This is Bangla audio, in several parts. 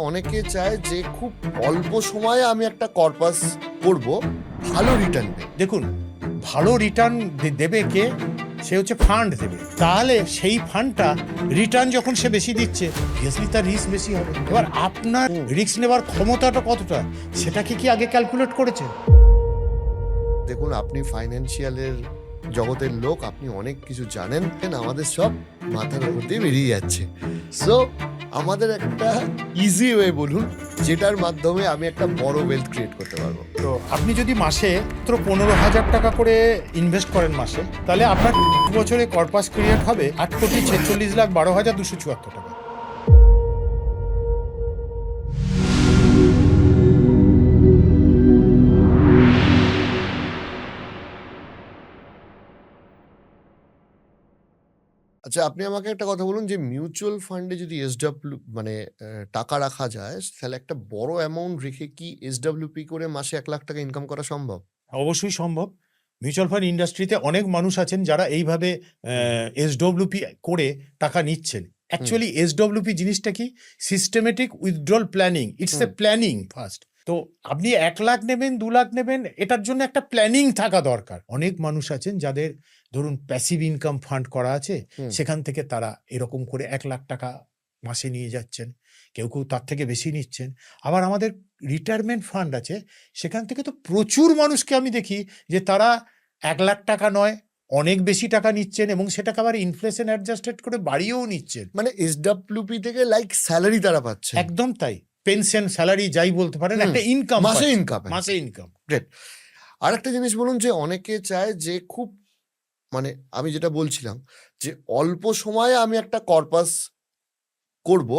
অনেকে চায় যে খুব অল্প সময়ে আমি একটা কর্পাস করব, ভালো রিটার্ন দেবে। দেখুন, ভালো রিটার্ন দেবে কে? সে হচ্ছে ফান্ড দেবে। তাহলে সেই ফান্ডটা রিটার্ন যখন সে বেশি দিচ্ছে, অবভিয়াসলি তার রিস্ক বেশি হবে। এবার আপনার রিস্ক নেবার ক্ষমতাটা কতটা, সেটাকে কি আগে ক্যালকুলেট করেছেন? দেখুন, আপনি ফাইন্যান্সিয়ালের জগতের লোক, আপনি অনেক কিছু জানেন, আমাদের সব মাথার উপর দিয়ে বেরিয়ে যাচ্ছে। সো আমাদের একটা ইজি ওয়ে বলুন, যেটার মাধ্যমে আমি একটা বড় ওয়েলথ ক্রিয়েট করতে পারবো। তো আপনি যদি মাসে মাত্র 15,000 টাকা করে ইনভেস্ট করেন মাসে, তাহলে আপনার বছরে কর্পাস ক্রিয়েট হবে 8,46,12,274 টাকা। আচ্ছা, আপনি আমাকে একটা কথা বলুন, যে মিউচুয়াল ফান্ডে যদি এসডব্লিউ মানে টাকা রাখা যায়, তাহলে একটা বড় অ্যামাউন্ট রেখে কি এসডব্লিউপি করে মাসে 1 লাখ টাকা ইনকাম করা সম্ভব? অবশ্যই সম্ভব। মিউচুয়াল ফান্ড ইন্ডাস্ট্রিতে অনেক মানুষ আছেন যারা এইভাবে এসডব্লিউপি করে টাকা নিচ্ছেন। অ্যাকচুয়ালি এসডব্লিউপি জিনিসটা কি? Systematic withdrawal planning. It's a planning first. তো আপনি 1 লাখ নেবেন, 2 লাখ নেবেন, এটার জন্য একটা প্ল্যানিং থাকা দরকার। অনেক মানুষ আছেন যাদের ধরুন প্যাসিভ ইনকাম ফান্ড করা আছে, সেখান থেকে তারা এরকম করে 1 লাখ টাকা মাসে নিয়ে যাচ্ছেন, কেউ কেউ তার থেকে বেশি নিচ্ছেন। আবার আমাদের রিটায়ারমেন্ট ফান্ড আছে, সেখান থেকে তো প্রচুর মানুষকে আমি দেখি যে তারা 1 লাখ টাকা নয়, অনেক বেশি টাকা নিচ্ছেন, এবং সেটাকে আবার ইনফ্লেশন অ্যাডজাস্টেড করে বাড়িয়েও নিচ্ছেন। মানে এসডব্লিউপি থেকে লাইক স্যালারি তারা পাচ্ছে। একদম তাই। পেনশন, স্যালারি যাই বলতে পারেন, একটা ইনকাম, মাসে ইনকাম। মাসে ইনকাম। গ্রেট। আর একটা জিনিস বলুন, যে অনেকে চায় যে খুব মানে আমি যেটা বলছিলাম, যে অল্প সময়ে আমি একটা কর্পাস করব,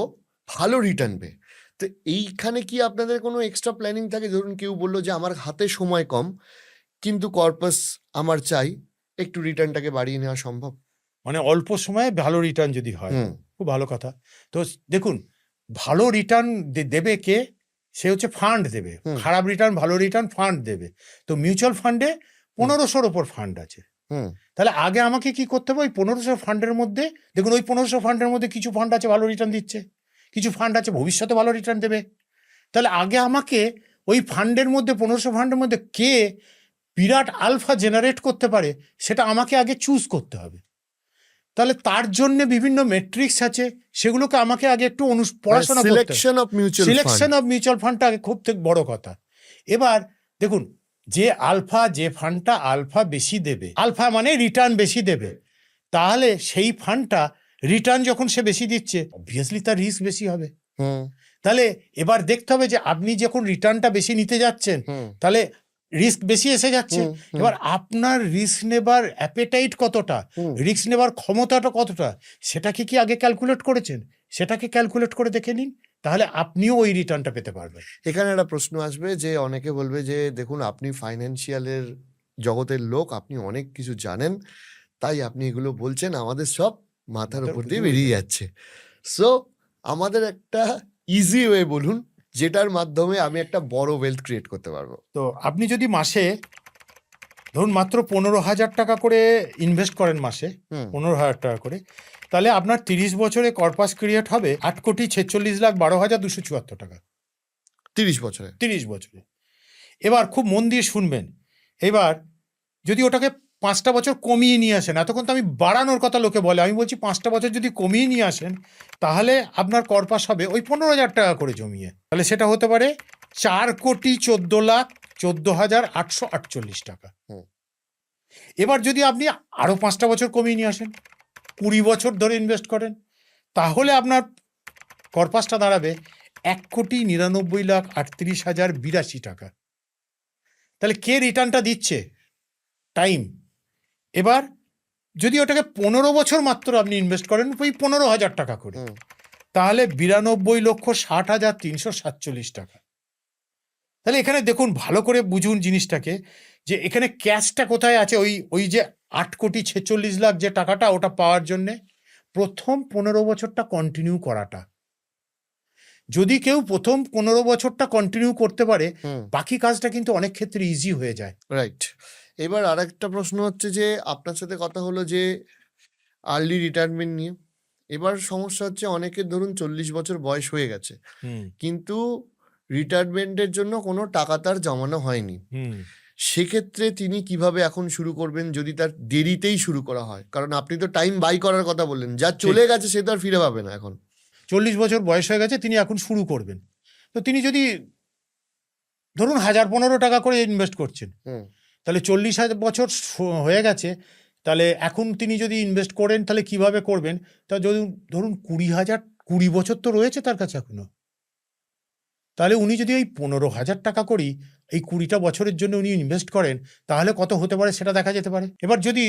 ভালো রিটার্ন বে। তো এইখানে কি আপনাদের কোনো এক্সট্রা প্ল্যানিং থাকে? ধরুন কেউ বললো যে আমার হাতে সময় কম, কিন্তু কর্পাস আমার চাই, একটু রিটার্নটাকে বাড়িয়ে নেওয়া সম্ভব? মানে অল্প সময়ে ভালো রিটার্ন যদি হয়, খুব ভালো কথা। তো দেখুন, ভালো রিটার্ন দেবে কে? সে হচ্ছে ফান্ড দেবে। খারাপ রিটার্ন, ভালো রিটার্ন ফান্ড দেবে। তো মিউচুয়াল ফান্ডে 1500-র ওপর ফান্ড আছে। তাহলে আগে আমাকে কি করতে হবে? ওই 1500 ফান্ডের মধ্যে, দেখুন ওই 1500 ফান্ডের মধ্যে কিছু ফান্ড আছে ভালো রিটার্ন দিচ্ছে, কিছু ফান্ড আছে ভবিষ্যতে ভালো রিটার্ন দেবে। তাহলে আগে আমাকে ওই ফান্ডের মধ্যে, 1500 ফান্ডের মধ্যে কে বিরাট আলফা জেনারেট করতে পারে, সেটা আমাকে আগে চুজ করতে হবে। তাহলে তার জন্য বিভিন্ন মেট্রিক্স আছে, সেগুলোকে আমাকে আগে একটু পড়াশোনা করতে হবে। সিলেকশন অফ মিউচুয়াল ফান্ডটা আগে খুব থেকে বড় কথা। এবার দেখুন, যে ফান্ডটা আলফা বেশি দেবে, আলফা মানে রিটার্ন বেশি দেবে, তাহলে সেই ফান্ডটা রিটার্ন যখন সে বেশি দিচ্ছে, অবভিয়াসলি তার রিস্ক বেশি হবে। তাহলে এবার দেখতে হবে যে আপনি যখন রিটার্নটা বেশি নিতে যাচ্ছেন, তাহলে রিস্ক বেশি এসে যাচ্ছে। এবার আপনার রিস্ক নেবার অ্যাপেটাইট কতটা, রিস্ক নেবার ক্ষমতাটা কতটা, সেটাকে কি আগে ক্যালকুলেট করেছেন? সেটাকে ক্যালকুলেট করে দেখে নিন, তাহলে আপনিও ওই রিটার্নটা পেতে পারবেন। এখানে একটা প্রশ্ন আসবে, যে অনেকে বলবে যে দেখুন, আপনি ফাইন্যান্সিয়ালের জগতের লোক, আপনি অনেক কিছু জানেন, তাই আপনি এগুলো বলছেন, আমাদের সব মাথার উপর দিয়ে বেরিয়ে যাচ্ছে। সো আমাদের একটা ইজি ওয়ে বলুন, যেটার মাধ্যমে আমি একটা বড় ওয়েলথ ক্রিয়েট করতে পারবো। তো আপনি যদি মাসে ধরুন মাত্র 15,000 টাকা করে ইনভেস্ট করেন মাসে, 15,000 টাকা করে, তাহলে আপনার 30 বছরে কর্পাস ক্রিয়েট হবে 8,46,12,274 টাকা। 30 বছরে? 30 বছরে। এবার খুব মন দিয়ে শুনবেন, এবার যদি ওটাকে 5টা বছর কমিয়ে নিয়ে আসেন, এতক্ষণ তো আমি বাড়ানোর কথা লোকে বলে, আমি বলছি 5টা বছর যদি কমিয়ে নিয়ে আসেন, তাহলে আপনার কর্পাস হবে ওই 15,000 টাকা করে জমিয়ে, তাহলে সেটা হতে পারে 4,14,14,848 টাকা। এবার যদি আপনি আরো 5টা বছর কমিয়ে নিয়ে আসেন, 20 বছর ধরে ইনভেস্ট করেন, তাহলে আপনার কর্পাসটা দাঁড়াবে 1,99,38,082 টাকা। তাহলে কে রিটার্নটা দিচ্ছে? টাইম। এবার যদি ওটাকে 15 বছর মাত্র আপনি ইনভেস্ট করেন ওই 15,000 টাকা করে, তাহলে 92,60,347 টাকা। তাহলে এখানে দেখুন, ভালো করে বুঝুন জিনিসটাকে, যে এখানে ক্যাশটা কোথায় আছে। ওই যে 8,46,00,000 যে টাকাটা, ওটা পাওয়ার জন্যে প্রথম 15 বছরটা কন্টিনিউ করাটা। যদি কেউ প্রথম 15 বছরটা কন্টিনিউ করতে পারে, বাকি কাজটা কিন্তু অনেক ক্ষেত্রে ইজি হয়ে যায়। রাইট। এবার আরেকটা প্রশ্ন হচ্ছে, যে আপনার সাথে কথা হলো যে আর্লি রিটায়ারমেন্ট নিয়ে, এবার সমস্যা হচ্ছে অনেকের ধরুন 40 বছর বয়স হয়ে গেছে, হুম কিন্তু রিটায়ারমেন্টের জন্য কোনো টাকা তার জমানো হয়নি। হুম সেক্ষেত্রে তিনি কিভাবে এখন শুরু করবেন যদি তার দেরিতেই শুরু করা হয়? কারণ আপনি তো টাইম বাই করার কথা বললেন, যা চলে গেছে সে তো আর ফিরে পাবে না এখন। 40 বছর বয়স হয়ে গেছে, তিনি এখন শুরু করবেন। তো তিনি যদি ধরুন 1015 টাকা করে ইনভেস্ট করছেন, হুম তাহলে 40,000 বছর হয়ে গেছে, তাহলে এখন তিনি যদি ইনভেস্ট করেন তাহলে কিভাবে করবেন? তা যদি ধরুন 20 বছর তো রয়েছে তার কাছে এখনো, তাহলে উনি যদি এই 15,000 টাকা করেই এই 20টা বছরের জন্য উনি ইনভেস্ট করেন, তাহলে কত হতে পারে সেটা দেখা যেতে পারে। এবার যদি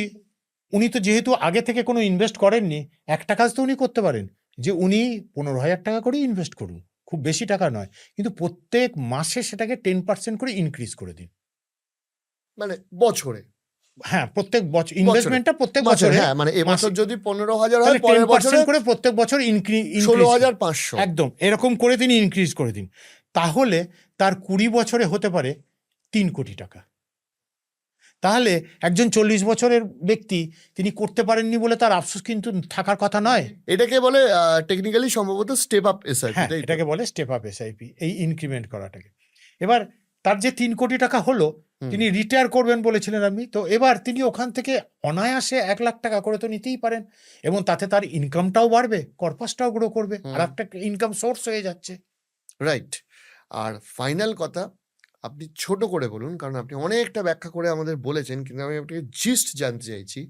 উনি তো যেহেতু আগে থেকে কোনো ইনভেস্ট করেননি, একটা কাজ তো উনি করতে পারেন যে উনি 15,000 টাকা করেই ইনভেস্ট করুন, খুব বেশি টাকা নয়, কিন্তু প্রত্যেক মাসে সেটাকে 10% করে ইনক্রিজ করে দিন। মানে বছরে হ্যাঁ, প্রত্যেক বছর বছরে ইনভেস্টমেন্টটা প্রত্যেক বছরে বছরে হ্যাঁ, মানে এবছর মাসে, যদি 15,000 হয় তাহলে পরের বছরে 10% করে প্রত্যেক বছর ইনক্রিজ 16,500। একদম এরকম করে তিনি ইনক্রিজ করে দিন, তাহলে তার 20 বছরে হতে পারে 3 কোটি টাকা। তাহলে একজন 40 বছরের ব্যক্তি তিনি করতে পারেননি বলে তার আফসোস কিন্তু থাকার কথা নয়। এটাকে বলে টেকনিক্যালি সম্ভবত স্টেপ আপ এসআইপি, হ্যাঁ, তাই তো? এটাকে বলে স্টেপ আপ এসআইপি, এই ইনক্রিমেন্ট করাটাকে। এবার তার যে 3 কোটি টাকা হলো, হুম, তিনি রিটায়ার করবেন বলেছিলেন আপনি, তো এবার তিনি ওখান থেকে অনায়াসে 1 লাখ টাকা করে তো নিতেই পারেন, এবং তাতে তার ইনকামটাও বাড়বে, কর্পাসটাও গ্রো করবে, আর একটা ইনকাম সোর্স হয়ে যাচ্ছে। রাইট। আর ফাইনাল কথা আপনি ছোট করে বলুন, কারণ আপনি অনেকটা ব্যাখ্যা করে আমাদের বলেছেন, কিন্তু আমি আপনাকে জিস্ট জানতে চাইছি।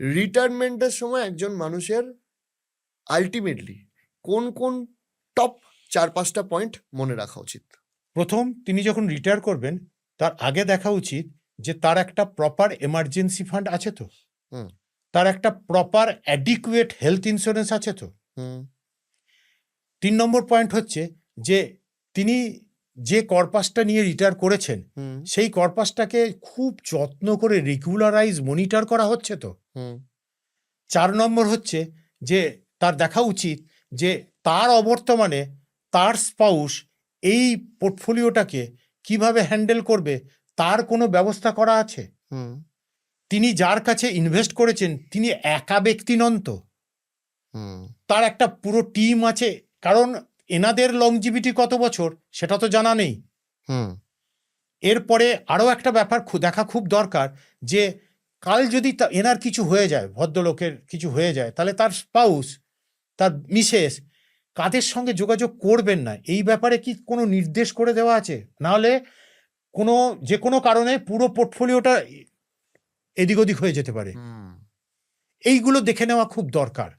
রিটায়ারমেন্টের সময় একজন মানুষের আলটিমেটলি কোন কোন টপ 4-5টা পয়েন্ট মনে রাখা উচিত? প্রথম, তিনি যখন রিটায়ার করবেন তার আগে দেখা উচিত যে তার একটা প্রপার এমার্জেন্সি ফান্ড আছে তো, হুম তার একটা প্রপার অ্যাডিকুয়েট হেলথ ইন্স্যুরেন্স আছে তো। হুম 3 নম্বর পয়েন্ট হচ্ছে যে তিনি যে কর্পাসটা নিয়ে রিটায়ার করেছেন, হুম সেই কর্পাসটাকে খুব যত্ন করে রেগুলারাইজ মনিটর করা হচ্ছে তো। হুম 4 নম্বর হচ্ছে যে তার দেখা উচিত যে তার অবর্তমানে তার স্পাউস এই পোর্টফোলিওটাকে কিভাবে হ্যান্ডেল করবে তার কোনো ব্যবস্থা করা আছে। হুম তিনি যার কাছে ইনভেস্ট করেছেন তিনি একা ব্যক্তি নন তো, হুম তার একটা পুরো টিম আছে, কারণ এনাদের লংজিভিটি কত বছর সেটা তো জানা নেই। হুম এরপরে আরও একটা ব্যাপার দেখা খুব দরকার, যে কাল যদি এনার কিছু হয়ে যায়, ভদ্রলোকের কিছু হয়ে যায়, তাহলে তার স্পাউস, তার মিসেস কাদের সঙ্গে যোগাযোগ করবেন না, এই ব্যাপারে কি কোনো নির্দেশ করে দেওয়া আছে? নাহলে যে কোনো কারণে পুরো পোর্টফোলিওটা এদিক ওদিক হয়ে যেতে পারে। হুম এইগুলো দেখে নেওয়া খুব দরকার।